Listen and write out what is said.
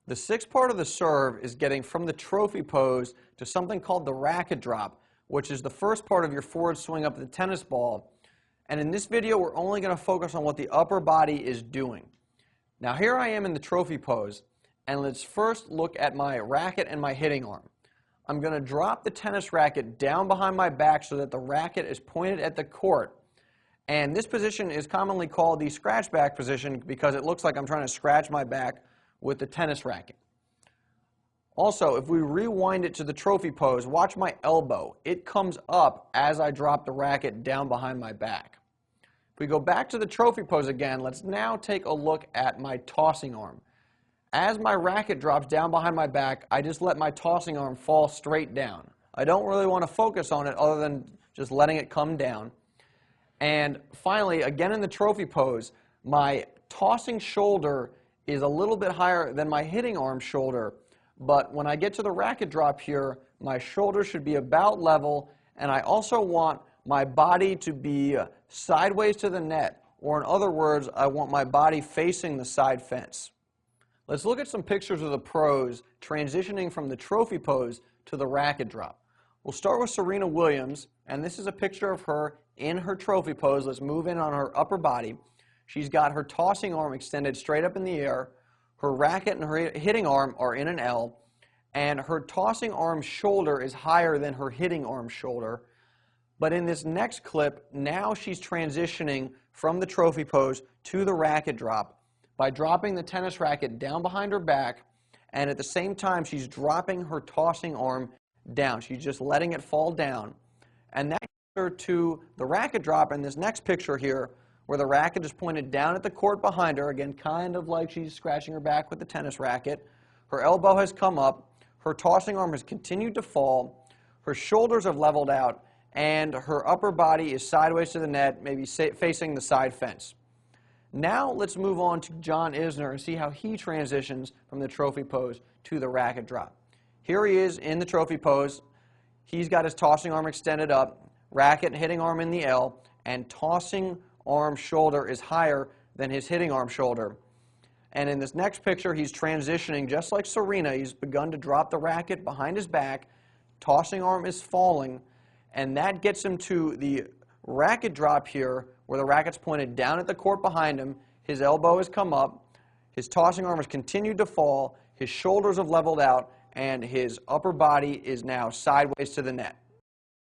The sixth part of the serve is getting from the trophy pose to something called the racket drop, which is the first part of your forward swing up the tennis ball. And in this video, we're only going to focus on what the upper body is doing. Now here I am in the trophy pose, and let's first look at my racket and my hitting arm. I'm going to drop the tennis racket down behind my back so that the racket is pointed at the court. And this position is commonly called the scratch back position because it looks like I'm trying to scratch my back with the tennis racket. Also, if we rewind it to the trophy pose, watch my elbow. It comes up as I drop the racket down behind my back. If we go back to the trophy pose again, let's now take a look at my tossing arm. As my racket drops down behind my back, I just let my tossing arm fall straight down. I don't really want to focus on it other than just letting it come down. And finally, again in the trophy pose, my tossing shoulder is a little bit higher than my hitting arm shoulder, but when I get to the racket drop here, my shoulder should be about level, and I also want my body to be sideways to the net, or in other words, I want my body facing the side fence. Let's look at some pictures of the pros transitioning from the trophy pose to the racket drop. We'll start with Serena Williams, and this is a picture of her in her trophy pose. Let's move in on her upper body. She's got her tossing arm extended straight up in the air. Her racket and her hitting arm are in an L, and her tossing arm shoulder is higher than her hitting arm shoulder. But in this next clip, now she's transitioning from the trophy pose to the racket drop by dropping the tennis racket down behind her back, and at the same time she's dropping her tossing arm down. She's just letting it fall down. And that gets her to the racket drop in this next picture here, where the racket is pointed down at the court behind her, again kind of like she's scratching her back with the tennis racket. Her elbow has come up, her tossing arm has continued to fall, her shoulders have leveled out, and her upper body is sideways to the net, maybe facing the side fence. Now let's move on to John Isner and see how he transitions from the trophy pose to the racket drop. Here he is in the trophy pose. He's got his tossing arm extended up, racket and hitting arm in the L, and tossing arm shoulder is higher than his hitting arm shoulder. And in this next picture, he's transitioning just like Serena. He's begun to drop the racket behind his back, tossing arm is falling, and that gets him to the racket drop here, where the racket's pointed down at the court behind him, his elbow has come up, his tossing arm has continued to fall, his shoulders have leveled out, and his upper body is now sideways to the net.